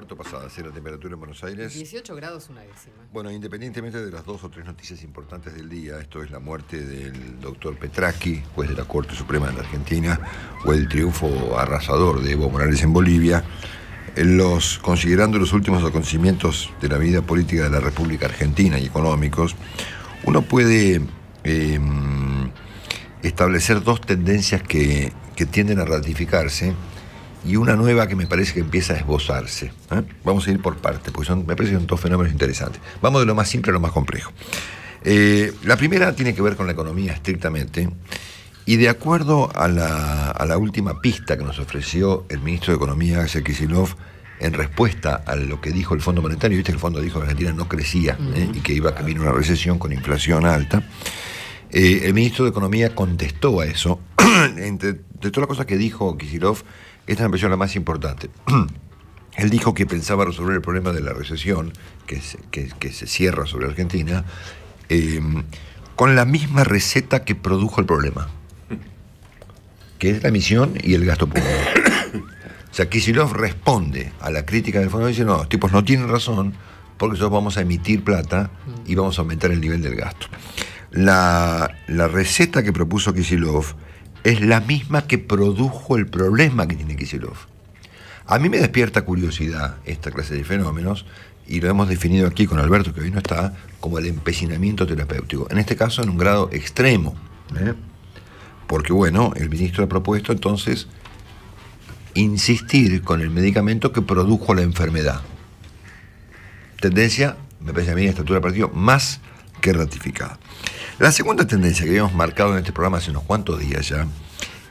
cuarto pasadas, la temperatura en Buenos Aires. 18 grados una décima. Bueno, independientemente de las dos o tres noticias importantes del día, esto es la muerte del doctor Petracchi, juez de la Corte Suprema de la Argentina, o el triunfo arrasador de Evo Morales en Bolivia, considerando los últimos acontecimientos de la vida política de la República Argentina y económicos, uno puede establecer dos tendencias que tienden a ratificarse y una nueva que me parece que empieza a esbozarse. Vamos a ir por partes, porque me parece que son dos fenómenos interesantes. Vamos de lo más simple a lo más complejo. La primera tiene que ver con la economía estrictamente, y de acuerdo a la última pista que nos ofreció el ministro de Economía, Axel Kicillof, en respuesta a lo que dijo el Fondo Monetario. Viste que el fondo dijo que Argentina no crecía y que iba a camino a una recesión con inflación alta. El ministro de Economía contestó a eso. De todas las cosas que dijo Kicillof, esta me pareció la más importante. Él dijo que pensaba resolver el problema de la recesión que se cierra sobre Argentina con la misma receta que produjo el problema, que es la emisión y el gasto público. O sea, Kicillof responde a la crítica del fondo y dice: no, los tipos no tienen razón, porque nosotros vamos a emitir plata y vamos a aumentar el nivel del gasto. La receta que propuso Kicillof es la misma que produjo el problema que tiene Kicillof. A mí me despierta curiosidad esta clase de fenómenos, y lo hemos definido aquí con Alberto, que hoy no está, como el empecinamiento terapéutico. En este caso, en un grado extremo. Porque, bueno, el ministro ha propuesto entonces insistir con el medicamento que produjo la enfermedad. Tendencia, me parece a mí, a esta altura del partido, más que ratificada. La segunda tendencia que habíamos marcado en este programa hace unos cuantos días ya,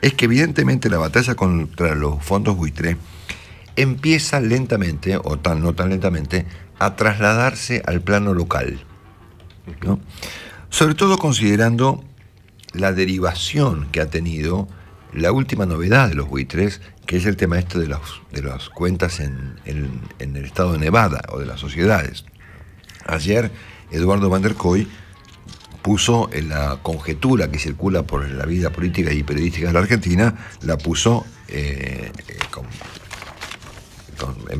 es que evidentemente la batalla contra los fondos buitre empieza lentamente, o no tan lentamente, a trasladarse al plano local, ¿no? Sobre todo considerando la derivación que ha tenido la última novedad de los buitres, que es el tema de las cuentas en el estado de Nevada, o de las sociedades. Ayer, Eduardo Van der Koy puso en la conjetura que circula por la vida política y periodística de la Argentina, la puso en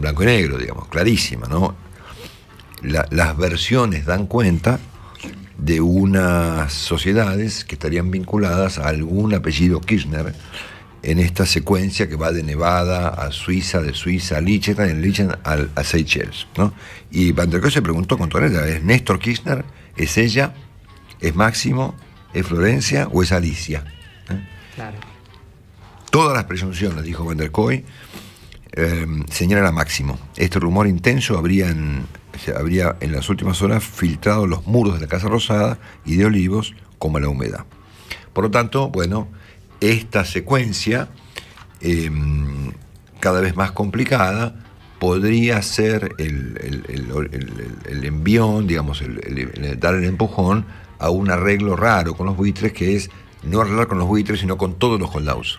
blanco y negro, digamos, clarísima, ¿no? Las versiones dan cuenta de unas sociedades que estarían vinculadas a algún apellido Kirchner en esta secuencia que va de Nevada a Suiza, de Suiza a Liechtenstein, a Seychelles, ¿no? Y Van der Koy se preguntó con toda ella: ¿es Néstor Kirchner? ¿Es ella? ¿Es Máximo? ¿Es Florencia? ¿O es Alicia? Claro. Todas las presunciones, dijo Van der Koy, señalan a Máximo. Este rumor intenso habría en las últimas horas filtrado los muros de la Casa Rosada y de Olivos como la humedad. Por lo tanto, bueno, esta secuencia, cada vez más complicada, podría ser el envión, digamos, dar el empujón a un arreglo raro con los buitres, que es no arreglar con los buitres, sino con todos los holdados,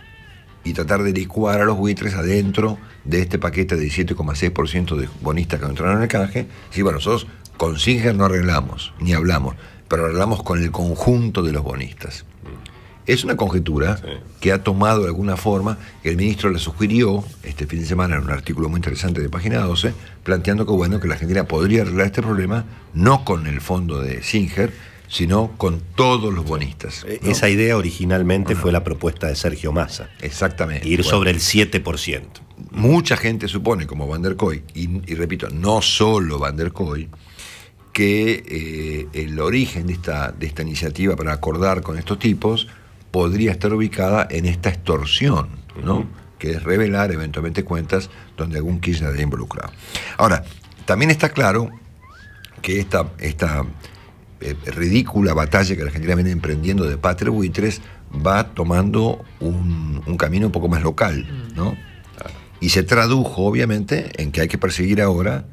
y tratar de licuar a los buitres adentro de este paquete de 17,6% de bonistas que entraron en el canje. Sí, bueno, nosotros con Singer no arreglamos, ni hablamos, pero arreglamos con el conjunto de los bonistas. Es una conjetura que ha tomado de alguna forma, que el ministro le sugirió este fin de semana en un artículo muy interesante de Página 12, planteando que, bueno, que la Argentina podría arreglar este problema no con el fondo de Singer, sino con todos los bonistas, ¿no? Esa idea originalmente fue la propuesta de Sergio Massa. Exactamente. Ir sobre el 7%. Mucha gente supone, como Van der Koy, y repito, no solo Van der Koy, que el origen de esta iniciativa para acordar con estos tipos podría estar ubicada en esta extorsión, ¿no? Que es revelar eventualmente cuentas donde algún Kirchner está involucrado. Ahora, también está claro que esta ridícula batalla que la Argentina viene emprendiendo de patria buitres va tomando un camino un poco más local, ¿no? Y se tradujo, obviamente, en que hay que perseguir ahora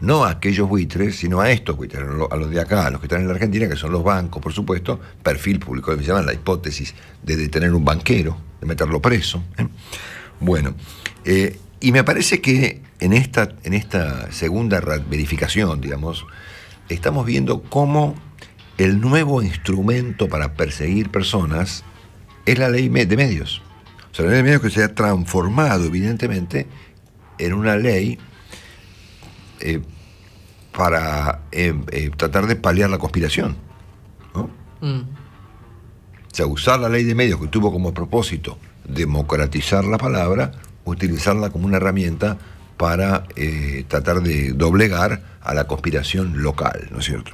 no a aquellos buitres, sino a estos buitres, a los de acá, a los que están en la Argentina, que son los bancos, por supuesto, perfil público, que se llama la hipótesis de detener un banquero, de meterlo preso. Bueno, y me parece que en esta segunda verificación, digamos, estamos viendo cómo el nuevo instrumento para perseguir personas es la ley de medios. O sea, la ley de medios que se ha transformado, evidentemente, en una ley para tratar de paliar la conspiración, ¿no? O sea, usar la ley de medios que tuvo como propósito democratizar la palabra, utilizarla como una herramienta para tratar de doblegar a la conspiración local, ¿no es cierto?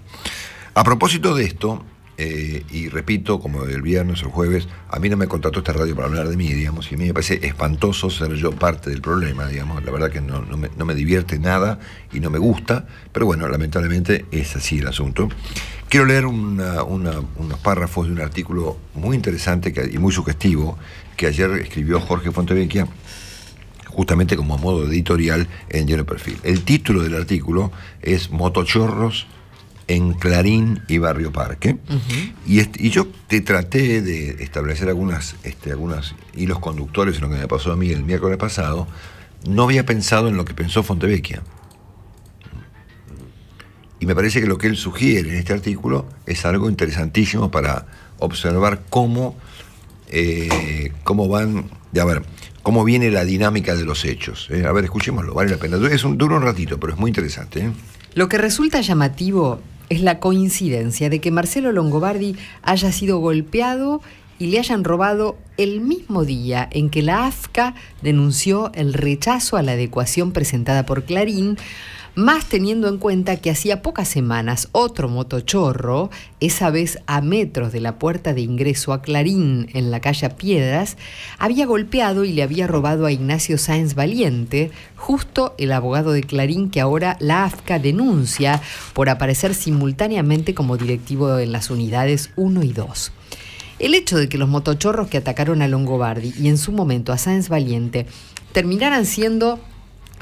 A propósito de esto, y repito, como el viernes o el jueves, a mí no me contrató esta radio para hablar de mí, digamos, y a mí me parece espantoso ser yo parte del problema, digamos, la verdad que no me divierte nada y no me gusta, pero bueno, lamentablemente es así el asunto. Quiero leer unos párrafos de un artículo muy interesante y muy sugestivo que ayer escribió Jorge Fontevecchia, justamente como modo editorial en Diario Perfil. El título del artículo es Motochorros en Clarín y Barrio Parque. Y yo te traté de establecer algunos hilos conductores en lo que me pasó a mí el miércoles pasado. No había pensado en lo que pensó Fontevecchia. Y me parece que lo que él sugiere en este artículo es algo interesantísimo para observar cómo viene la dinámica de los hechos. A ver, escuchémoslo, vale la pena. Dura un ratito, pero es muy interesante. Lo que resulta llamativo es la coincidencia de que Marcelo Longobardi haya sido golpeado y le hayan robado el mismo día en que la AFCA denunció el rechazo a la adecuación presentada por Clarín, más teniendo en cuenta que hacía pocas semanas otro motochorro, esa vez a metros de la puerta de ingreso a Clarín en la calle Piedras, había golpeado y le había robado a Ignacio Sáenz Valiente, justo el abogado de Clarín que ahora la AFCA denuncia por aparecer simultáneamente como directivo en las unidades 1 y 2. El hecho de que los motochorros que atacaron a Longobardi y en su momento a Sáenz Valiente terminaran siendo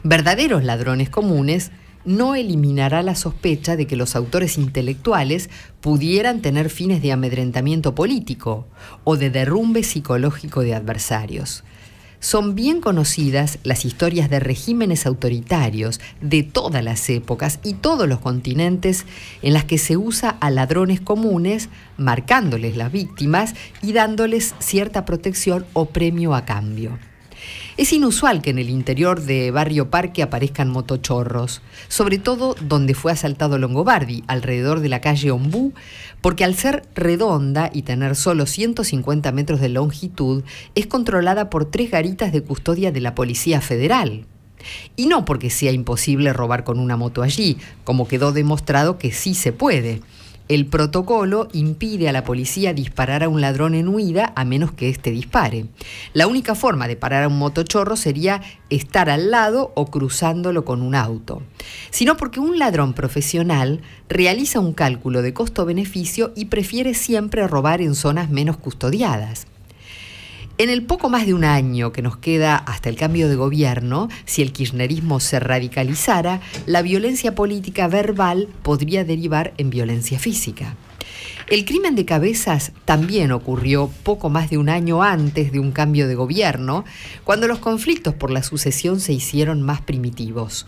verdaderos ladrones comunes no eliminará la sospecha de que los autores intelectuales pudieran tener fines de amedrentamiento político o de derrumbe psicológico de adversarios. Son bien conocidas las historias de regímenes autoritarios de todas las épocas y todos los continentes en las que se usa a ladrones comunes, marcándoles las víctimas y dándoles cierta protección o premio a cambio. Es inusual que en el interior de Barrio Parque aparezcan motochorros, sobre todo donde fue asaltado Longobardi, alrededor de la calle Ombú, porque al ser redonda y tener solo 150 metros de longitud, es controlada por 3 garitas de custodia de la Policía Federal. Y no porque sea imposible robar con una moto allí, como quedó demostrado que sí se puede. El protocolo impide a la policía disparar a un ladrón en huida a menos que éste dispare. La única forma de parar a un motochorro sería estar al lado o cruzándolo con un auto. Sino porque un ladrón profesional realiza un cálculo de costo-beneficio y prefiere siempre robar en zonas menos custodiadas. En el poco más de un año que nos queda hasta el cambio de gobierno, si el kirchnerismo se radicalizara, la violencia política verbal podría derivar en violencia física. El crimen de Cabezas también ocurrió poco más de un año antes de un cambio de gobierno, cuando los conflictos por la sucesión se hicieron más primitivos.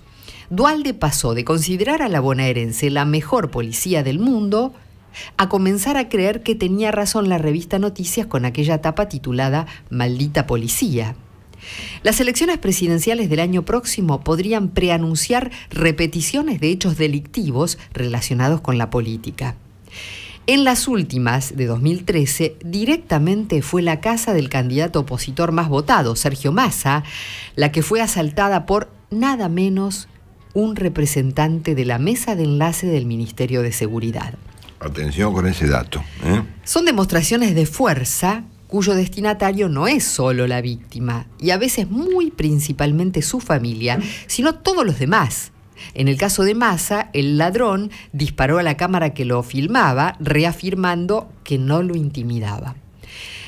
Duhalde pasó de considerar a la bonaerense la mejor policía del mundo a comenzar a creer que tenía razón la revista Noticias con aquella tapa titulada Maldita Policía. Las elecciones presidenciales del año próximo podrían preanunciar repeticiones de hechos delictivos relacionados con la política. En las últimas, de 2013, directamente fue la casa del candidato opositor más votado, Sergio Massa, la que fue asaltada por nada menos un representante de la mesa de enlace del Ministerio de Seguridad. Atención con ese dato. Son demostraciones de fuerza cuyo destinatario no es solo la víctima, y a veces muy principalmente su familia, sino todos los demás. En el caso de Massa, el ladrón disparó a la cámara que lo filmaba, reafirmando que no lo intimidaba.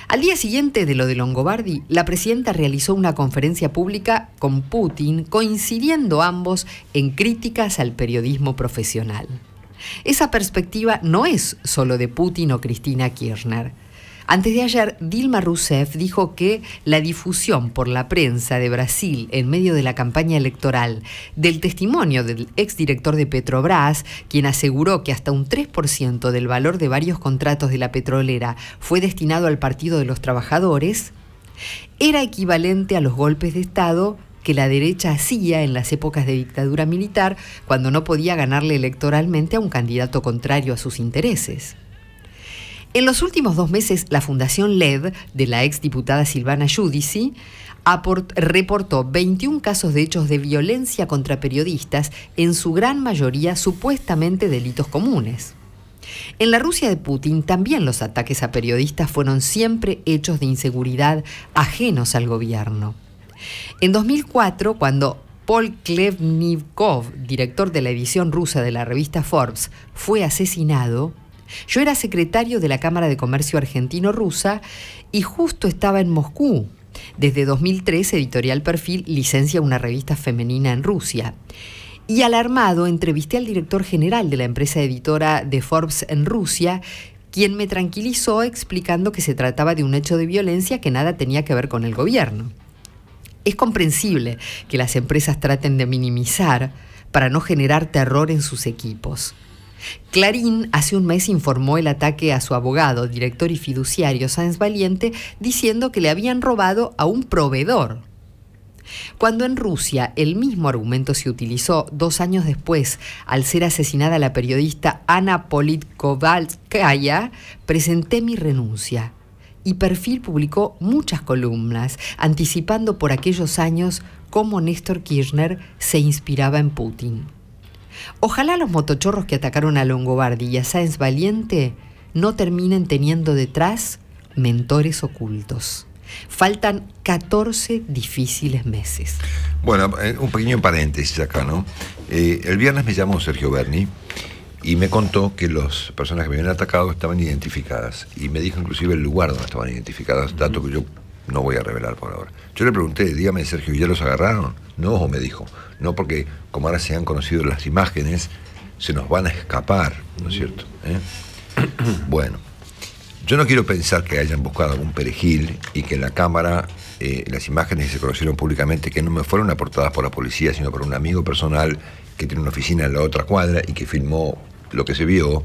Al día siguiente de lo de Longobardi, la presidenta realizó una conferencia pública con Putin, coincidiendo ambos en críticas al periodismo profesional. Esa perspectiva no es solo de Putin o Cristina Kirchner. Antes de ayer, Dilma Rousseff dijo que la difusión por la prensa de Brasil en medio de la campaña electoral del testimonio del exdirector de Petrobras, quien aseguró que hasta un 3% del valor de varios contratos de la petrolera fue destinado al Partido de los Trabajadores, era equivalente a los golpes de Estado que la derecha hacía en las épocas de dictadura militar, cuando no podía ganarle electoralmente a un candidato contrario a sus intereses. En los últimos 2 meses, la Fundación LED, de la exdiputada Silvana Giudici, reportó 21 casos de hechos de violencia contra periodistas, en su gran mayoría supuestamente delitos comunes. En la Rusia de Putin también los ataques a periodistas fueron siempre hechos de inseguridad ajenos al gobierno. En 2004, cuando Paul Klevnikov, director de la edición rusa de la revista Forbes, fue asesinado, yo era secretario de la Cámara de Comercio Argentino-Rusa y justo estaba en Moscú. Desde 2003, Editorial Perfil licencia una revista femenina en Rusia. Y alarmado, entrevisté al director general de la empresa editora de Forbes en Rusia, quien me tranquilizó explicando que se trataba de un hecho de violencia que nada tenía que ver con el gobierno. Es comprensible que las empresas traten de minimizar para no generar terror en sus equipos. Clarín hace un mes informó el ataque a su abogado, director y fiduciario Sáenz Valiente, diciendo que le habían robado a un proveedor. Cuando en Rusia el mismo argumento se utilizó 2 años después, al ser asesinada la periodista Ana Politkovskaya, presenté mi renuncia. Y Perfil publicó muchas columnas, anticipando por aquellos años cómo Néstor Kirchner se inspiraba en Putin. Ojalá los motochorros que atacaron a Longobardi y a Sáenz Valiente no terminen teniendo detrás mentores ocultos. Faltan 14 difíciles meses. Bueno, un pequeño paréntesis acá, ¿no? El viernes me llamó Sergio Berni y me contó que las personas que me habían atacado estaban identificadas. Y me dijo inclusive el lugar donde estaban identificadas, dato que yo no voy a revelar por ahora. Yo le pregunté, dígame Sergio, ¿ya los agarraron? No, me dijo, no, porque como ahora se han conocido las imágenes, se nos van a escapar, ¿no es cierto? Bueno, yo no quiero pensar que hayan buscado algún perejil y que en la cámara las imágenes que se conocieron públicamente, que no me fueron aportadas por la policía, sino por un amigo personal que tiene una oficina en la otra cuadra y que filmó lo que se vio,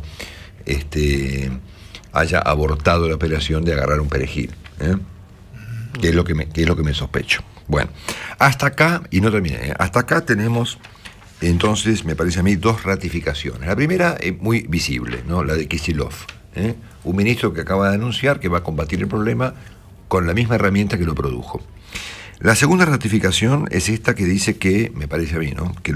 haya abortado la operación de agarrar un perejil, que es lo que me sospecho. Bueno, hasta acá, y no terminé, hasta acá tenemos, entonces, me parece a mí, 2 ratificaciones. La primera es muy visible, ¿no? La de Kicillof, un ministro que acaba de anunciar que va a combatir el problema con la misma herramienta que lo produjo. La segunda ratificación es esta que dice que, me parece a mí, ¿no? que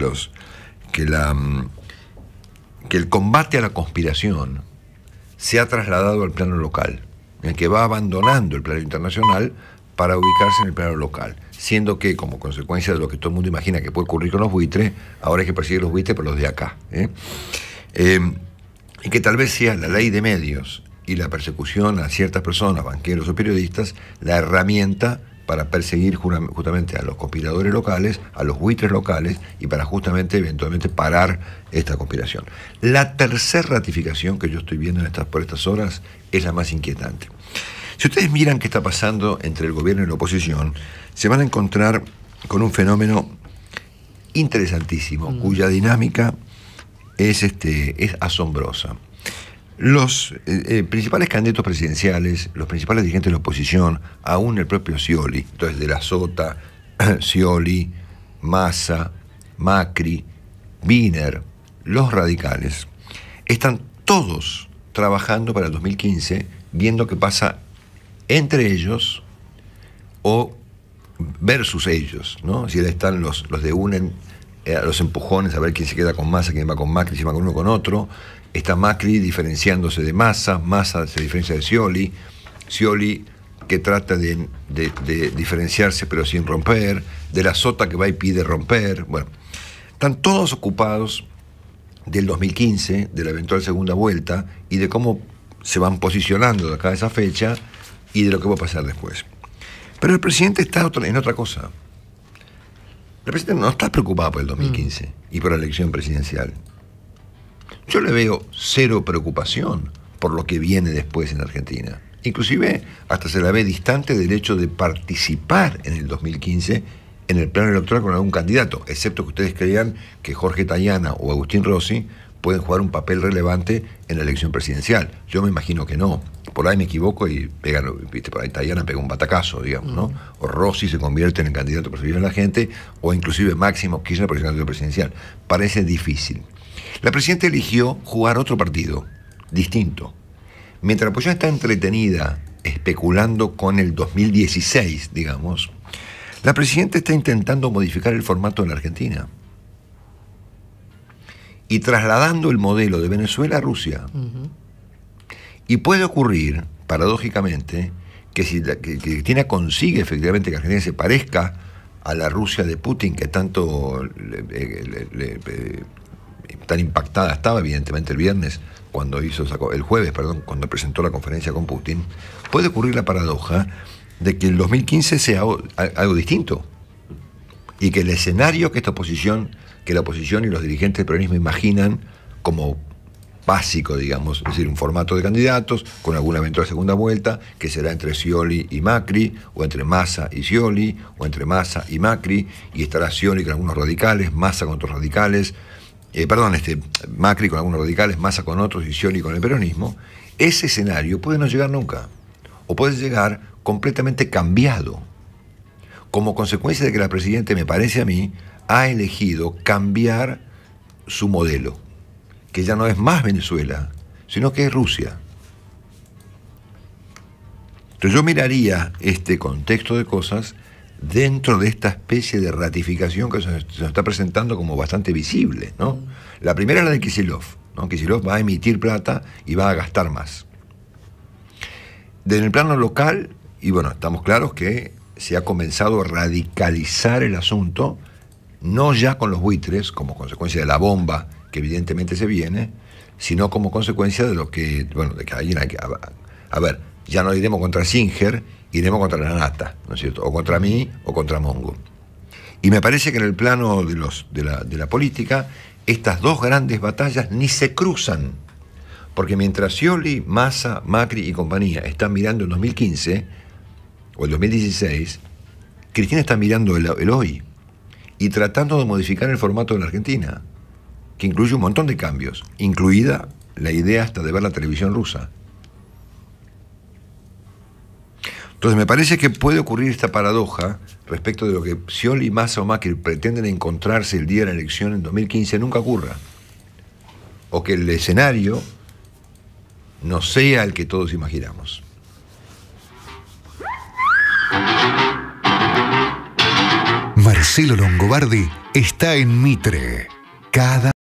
el combate a la conspiración se ha trasladado al plano local, en que va abandonando el plano internacional para ubicarse en el plano local, siendo que, como consecuencia de lo que todo el mundo imagina que puede ocurrir con los buitres, ahora hay que perseguir los buitres por los de acá. Y que tal vez sea la ley de medios y la persecución a ciertas personas, banqueros o periodistas, la herramienta para perseguir justamente a los conspiradores locales, a los buitres locales, y para justamente, eventualmente, parar esta conspiración. La tercera ratificación que yo estoy viendo por estas horas es la más inquietante. Si ustedes miran qué está pasando entre el gobierno y la oposición, se van a encontrar con un fenómeno interesantísimo, cuya dinámica es asombrosa. Los principales candidatos presidenciales, los principales dirigentes de la oposición, aún el propio Scioli, entonces de la Sota, Scioli, Massa, Macri, Wiener, los radicales, están todos trabajando para el 2015, viendo qué pasa entre ellos o versus ellos, ¿no? Si están los de unen a los empujones a ver quién se queda con Massa, quién va con Macri, si va con uno con otro. Está Macri diferenciándose de Massa, Massa se diferencia de Scioli, Scioli que trata de diferenciarse pero sin romper, de la Sota que va y pide romper. Bueno, están todos ocupados del 2015, de la eventual segunda vuelta y de cómo se van posicionando de acá a esa fecha y de lo que va a pasar después. Pero el presidente está en otra cosa. El presidente no está preocupado por el 2015 y por la elección presidencial. Yo le veo cero preocupación por lo que viene después en Argentina. Inclusive hasta se la ve distante del hecho de participar en el 2015 en el plano electoral con algún candidato, excepto que ustedes crean que Jorge Tayana o Agustín Rossi pueden jugar un papel relevante en la elección presidencial. Yo me imagino que no. Por ahí me equivoco y pegan, viste, por ahí Tayana pega un batacazo, digamos, ¿no? O Rossi se convierte en el candidato preferido de la gente, o inclusive Máximo Kirchner por el candidato presidencial. Parece difícil. La presidenta eligió jugar otro partido, distinto. Mientras la oposición está entretenida especulando con el 2016, digamos, la presidenta está intentando modificar el formato en la Argentina y trasladando el modelo de Venezuela a Rusia. Y puede ocurrir, paradójicamente, que si que Cristina consigue efectivamente que Argentina se parezca a la Rusia de Putin, que tanto tan impactada estaba, evidentemente, el viernes, el jueves, cuando presentó la conferencia con Putin, puede ocurrir la paradoja de que el 2015 sea algo distinto. Y que el escenario que la oposición y los dirigentes del peronismo imaginan como básico, digamos, es decir, un formato de candidatos con alguna eventual segunda vuelta, que será entre Scioli y Macri, o entre Massa y Scioli, o entre Massa y Macri, y estará Scioli con algunos radicales, Massa con otros radicales, Macri con algunos radicales, Massa con otros y Scioli con el peronismo. Ese escenario puede no llegar nunca, o puede llegar completamente cambiado, como consecuencia de que la presidenta, me parece a mí, ha elegido cambiar su modelo, que ya no es más Venezuela, sino que es Rusia. Entonces yo miraría este contexto de cosas dentro de esta especie de ratificación que se nos está presentando como bastante visible, ¿no? La primera es la de Kicillof, ¿no? Kicillof va a emitir plata y va a gastar más. En el plano local, y bueno, estamos claros que se ha comenzado a radicalizar el asunto, no ya con los buitres, como consecuencia de la bomba que evidentemente se viene, sino como consecuencia de lo que, bueno, de que alguien hay que... A ver, ya no iremos contra Singer, iremos contra la Nata, ¿no es cierto? O contra mí o contra Mongo. Y me parece que en el plano de la política, estas dos grandes batallas ni se cruzan. Porque mientras Scioli, Massa, Macri y compañía están mirando el 2015 o el 2016, Cristina está mirando el hoy y tratando de modificar el formato de la Argentina, que incluye un montón de cambios, incluida la idea hasta de ver la televisión rusa. Entonces me parece que puede ocurrir esta paradoja respecto de lo que Scioli, Massa o Macri pretenden encontrarse el día de la elección en 2015 nunca ocurra. O que el escenario no sea el que todos imaginamos. Marcelo Longobardi está en Mitre. Cada